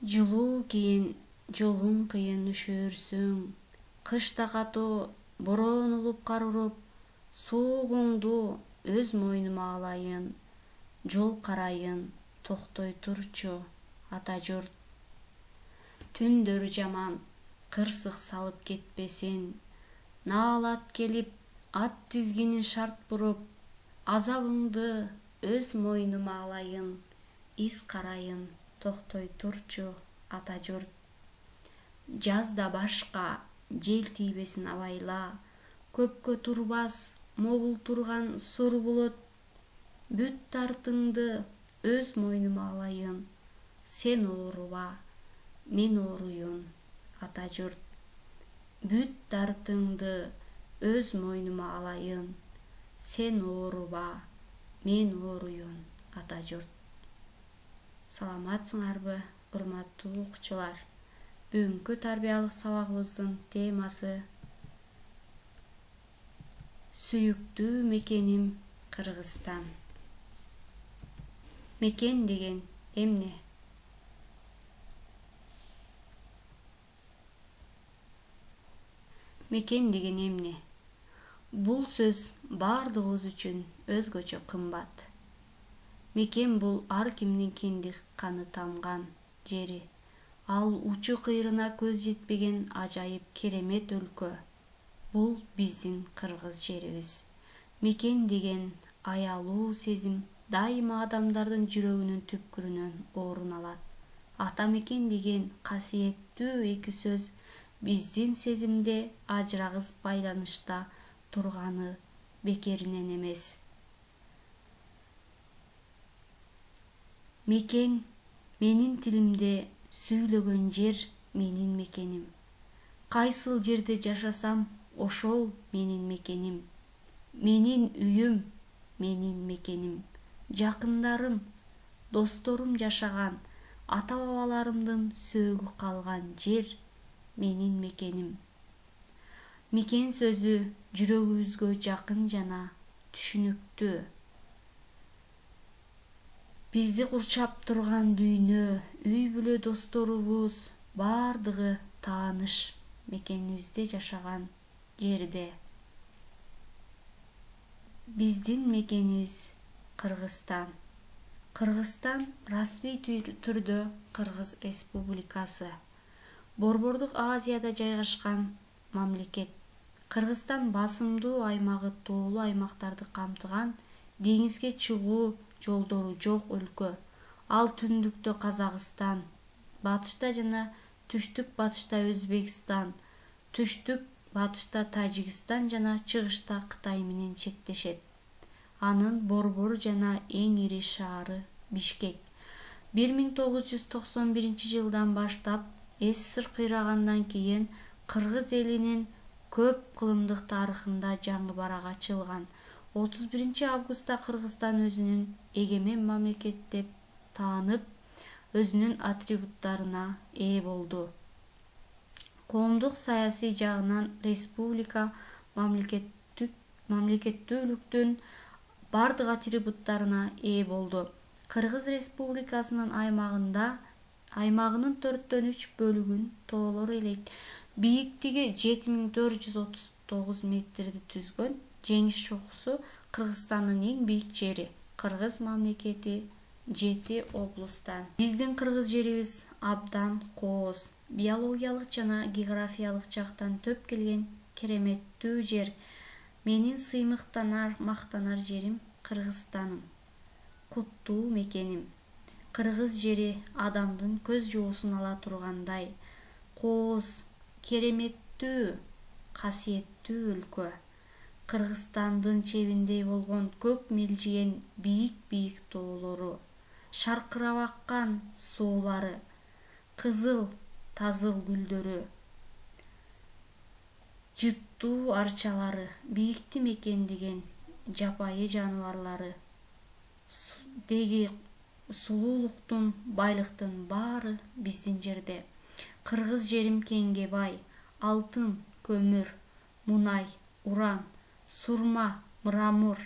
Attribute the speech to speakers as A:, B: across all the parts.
A: Жылуу кийин жолуң кыйын үшүрсүң, кышта катуу бороон улуп кар уруп, суугуңду өз мойнума алайын, жол карайын, токтой турчу ата журт. Түндөр жаман, кырсык салып кетпесин, наалат келип, ат тизгинин шарт буруп, азабыңды өз мойнума алайын, из карайын, токтой турчу ата журт. Жазда башка, жел тийбесин абайла, көпкө турбас, могул турган сур булут. Бүт тартыңды өз мойнума алайын, сен ооруба, мен ооруйун ата журт. Бүт тартыңды өз мойнума алайын, сен ооруба, мен ооруйун ата журт. Саламатсыңарбы, урматтуу окуучулар? Бүгүнкү тарбиялык сабагыбыздын темасы сүйүктүү мекеним Кыргызстан. Мекен деген эмне? Мекен деген эмне? Бул сөз бардыгыбыз үчүн өзгөчө кымбат. Мекен бул ар кимдин киндик каны тамган жери. Ал учу кыйрына көз жетпеген ажайып керемет өлкө. Бул биздин кыргыз жерибиз. Мекен деген аялуу сезим дайыма адамдардын жүрөгүнүн түпкүрүнөн орун алат. Ата мекен деген касиеттүү эки сөз биздин сезимде ажырагыс байланышта турганы бекеринен эмес. Мекен менин тилимде сүйлөгөн жер менин мекеним. Кайсыл жерде жашасам, ошол менин мекеним. Менин үйүм менин мекеним. Жакындарым, досторум жашаган, ата-бабаларымдын сөөгү калган жер менин мекеним. Мекен сөзү жүрөгүбүзгө жакын жана түшүнүктүү. Бизди курчап турган дүйнө, үй бүлө досторубуз бардыгы тааныш мекенибизде жашаган жерде. Биздин мекенибиз Кыргызстан. Кыргызстан расмий түрдө Кыргыз Республикасы. Борбордук Азияда жайгашкан мамлекет. Кыргызстан басымдуу аймагы тоолуу аймактарды камтыган, деңизге чыгуу жолдору жок өлкө. Ал түндүктө Казакстан, батышта жана түштүк батышта Өзбекстан, түштүк батышта Тажикстан жана чыгышта Кытай менен чектешет. Анын борбору жана эң ири шаары Бишкек. 1991 жылдан баштап СССР кыйрагандан кийин кыргыз элинин көп кылымдык тарыхында жаңы барак ачылган. 31 августта Кыргызстан өзүнүн эгемен мамлекет деп таанып, өзүнүн атрибуттарына ээ болду. Коомдук саясий жагынан республика мамлекеттүүлүктүн бардык атрибуттарына ээ болду. Кыргыз Республикасынын аймагынын 4/3 бөлүгүн тоолор элейт. Бийиктиги 7439 метрди түзгөн. Жеңиш чокусу Кыргызстандын эң бийик жери. Кыргыз мамлекети 7 облустан. Биздин кыргыз жерибиз абдан кооз. Биологиялык жана географиялык жактан төп келген кереметтүү жер. Менин сыймыктанар, мактанар жерим Кыргызстаным. Куттуу мекеним. Кыргыз жери адамдын көз жоосун ала тургандай кооз, кереметтүү, касиеттүү өлкө. Кыргызстандын чебиндей болгон көк мелжиген бийик тоолору, шаркырап аккан суулары, кызыл тазыл гүлдөрү, жыттуу арчалары, бийикти мекендеген жапайы жаныбарлары, деги сулуулуктун, байлыктын баары биздин жерде. Кыргыз жерим кеңге бай. Алтын, көмүр, мунай, уран, сурма, мрамор,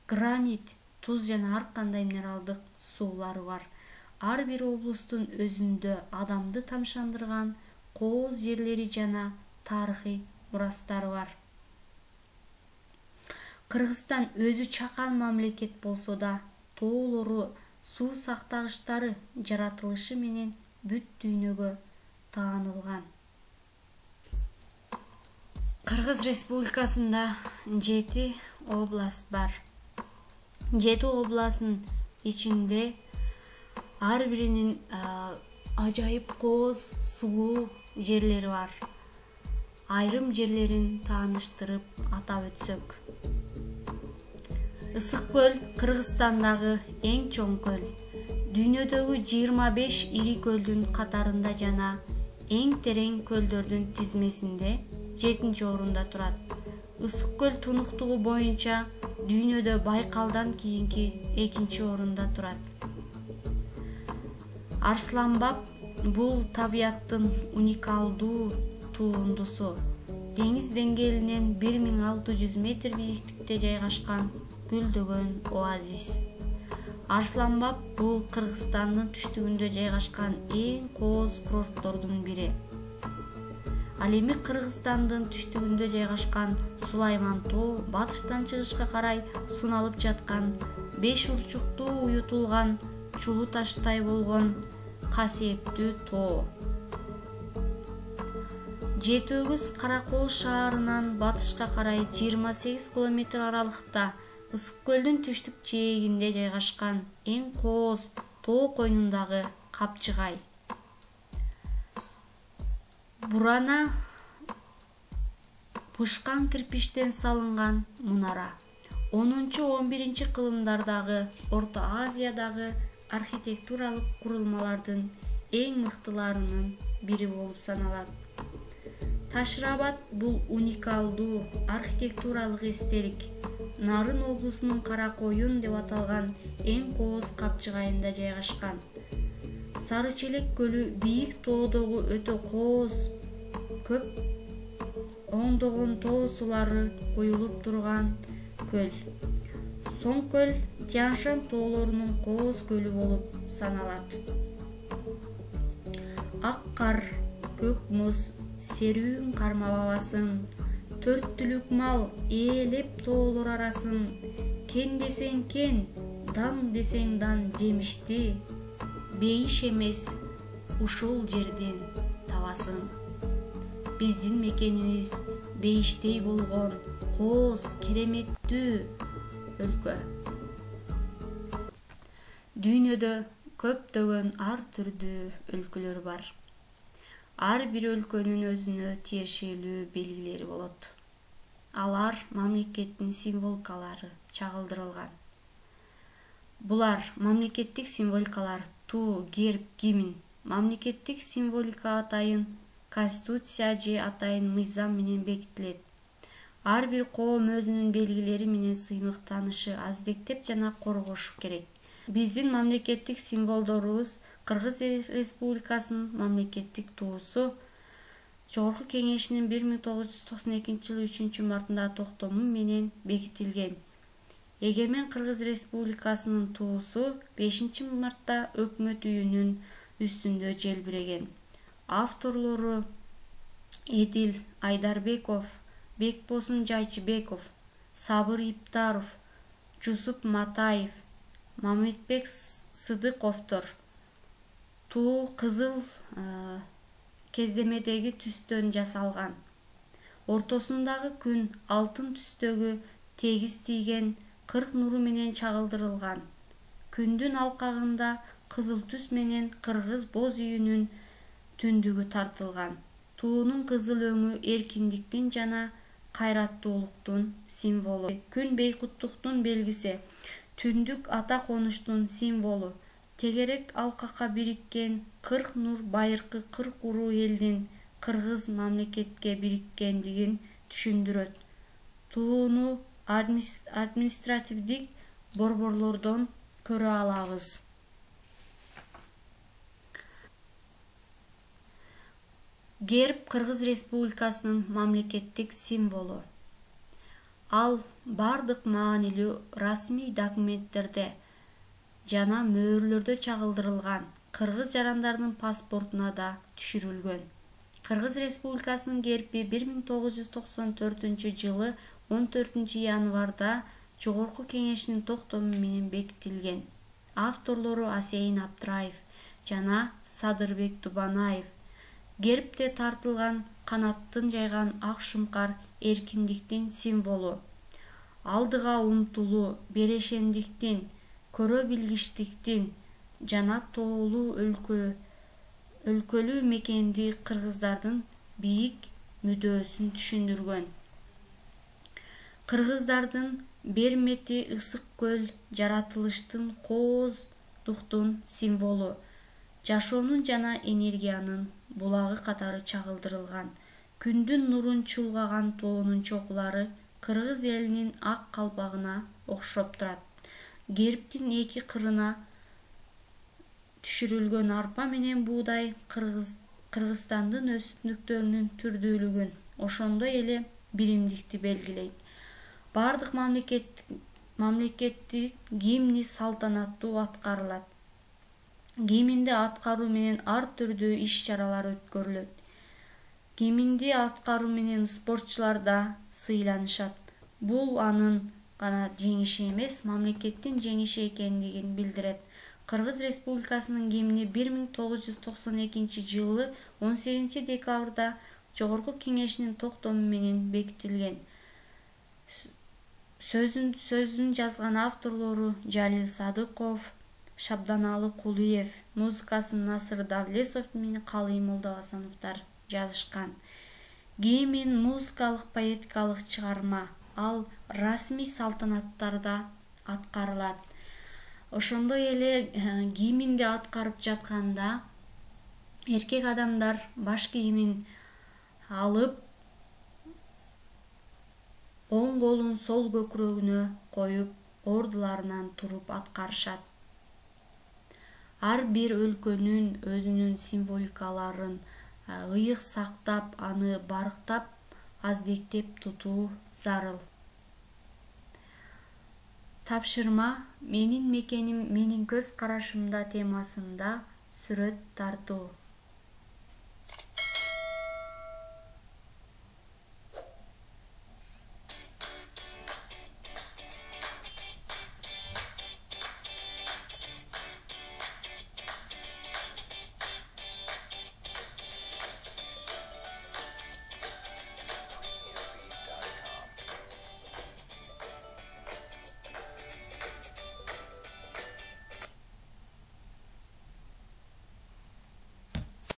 A: гранит, туз жана ар кандай минералдык суулары бар. ар бир облустун өзүндө адамды тамшандырган кооз жерлери жана тарыхый мурастары бар. Кыргызстан өзү чакан мамлекет болсо да, тоолору, суу сактагычтары жаратылышы менен бүт дүйнөгө таанылган. Кыргыз Республикасында 7 област бар. 7 областын ичинде ар биринин ажайып кооз, сулуу жерлери бар. Айрым жерлерин тааныштырып атап өтсөк. Ысык көл Кыргызстандагы эң чоң көл. Дүйнөдөгү 25 ири көлдүн катарында жана эң терең көлдөрдүн тизмесинде 7-орунда турат. Ысык көл тунуктугу боюнча дүйнөдө Байкалдан кийинки 2-орунда турат. Арсланбаб бул табияттын уникалдуу турундусу. Деңиз деңгээлинен 1600 метр бийиктикте жайгашкан гүлдөгөн оазис. Арсланбаб бул Кыргызстандын түштүгүндө жайгашкан эң кооз курорттордун бири. Ал эми Кыргызстандын түштүгүндө жайгашкан Сулайман тоо батыштан чыгышка карай суналып жаткан 5 урчуктуу уютулган чулуу таштай болгон касиеттүү тоо. Жети Өгүз Каракол шаарынан батышка карай 28 километр аралыкта Ысык көлдүн түштүк жээгинде жайгашкан эң кооз тоо койнундагы Капчыгай. Бурана бышкан кирпичтен салынган мунара. 10-11 кылымдардагы Орто Азиядагы архитектуралык курулмалардын эң мыктыларынын бири болуп саналат. Ташырабад бул уникалдуу архитектуралык эстелик Нарын облусунун Каракоюн деп аталган эң кооз Капчыгайында жайгашкан. Сарычелек көлү бийик тоодогу өтө кооз, көп оңдогон тоо сулары куюлуп турган көл. Соң көл Тянь-Шань тоолорунун кооз көлү болуп саналат. Ак кар, көк муз, серүүн карма бабасын, 4 түлүк мал ээлеп тоолор арасын, кен десең кен, дан десең дан жемишти, бейиш эмес ушул жерден табасың. Биздин мекенибиз бейиштей болгон кооз кереметтүү өлкө. Дүйнөдө көптөгөн ар түрдүү өлкөлөр бар. Ар бир өлкөнүн өзүнө тиешелүү белгилери болот. Алар мамлекеттин символикалары чагылдырылган. Булар мамлекеттик символикалар туу, герб, гимн, мамлекеттик символика атайын конституция же атайын мыйзам менен бекитилет. Ар бир коом өзүнүн белгилери менен сыймыктанышы аздектеп жана коргошу керек. Биздин мамлекеттик символдорубуз Кыргыз Республикасынын мамлекеттик туусу Жогорку Кеңешинин 1992-жылы 3-мартындагы токтому менен бекитилген. Эгемен Кыргыз Республикасынын туусу 5-мартта өкмөт үйүнүн үстүндө желбиреген. Авторлору Эдил Айдарбеков, Бекбосун Жайчыбеков, Сабыр Иптаров, Жусуп Матаев, Мамедбек Сыдыковдор. Туу кызыл кездемедеги түстөн жасалган. Ортосундагы күн алтын түстөгү тегиз тийген 40 нуру менен чагылдырылган. Күндүн алкагында кызыл түс менен Кыргыз боз үйүнүн түндүгү тартылган. Туунун кызыл өңү эркиндиктин жана кайраттуулуктун символу. Күн бейкуттуктун белгиси, түндүк ата конуштун символу. Тегерек алкакка бириккен 40 нур байыркы 40 уруу элдин Кыргыз мамлекетке бириккендигин түшүндүрөт. Тууну административдик борборлордон көрө алабыз. Герб Кыргыз Республикасынын мамлекеттик символу. Ал бардык маанилүү расмий документтерде жана мөөрлөрдө чагылдырылган. Кыргыз жарандардын паспортуна да түшүрүлгөн. Кыргыз Республикасынын герби 1994 жылы 14 январда Жогорку Кеңештин токтому менен бекитилген. Авторлору Асейин Абдыраев жана Садырбек Дубанаев. Гербте тартылган канаттын жайган ак шумкар эркиндиктин символу. Алдыга умтулуу, берешендиктин, көрө билгичтиктин жана тоолуу өлкөлүү мекенди кыргыздардын бийик мүдөөсүн түшүндүргөн. Кыргыздардын бермети ысык көл жаратылыштын кооздуктун символу, жашоонун жана энергиянын булагы катары чагылдырылган. Күндүн нурун чулгаган тоонун чокулары кыргыз элинин ак калпагына окшоп турат. Гербтин эки кырына түшүрүлгөн арпа менен буудай Кыргызстандын өсүмдүктөрүнүн түрдүүлүгүн, ошондой эле биримдикти белгилейт. Бардык мамлекеттик гимни салтанаттуу аткарылат. Гимнди аткаруу менен ар түрдүү иш-чаралар өткөрүлөт. Гимнди аткаруу менен спортчулар да сыйланышат. Бул анын гана жеңиши эмес, мамлекеттин жеңиши экендигин билдирет. Кыргыз Республикасынын гимни 1992 жылы 18 декабрда Жогорку Кеңештин токтому менен бекитилген. Сөзүн жазган авторлору Жалил Садыков, Шабданалы Кулиев, музыкасын Насыр Давлесов менен Калый Молдогасановдор жазышкан. Гимн музыкалык поэтикалык чыгарма, ал расмий салтанаттарда аткарылат. Ошондой эле гимнди аткарып жатканда эркек адамдар баш кийимин алып, оң колун сол көкүрөгүнө коюп, ордуларынан туруп аткарышат. Ар бир өлкөнүн өзүнүн символикаларын ыйык сактап, аны барктап, аздектеп тутуу зарыл. Тапшырма «Менин мекеним, менин көз карашымда» темасында сүрөт тартуу.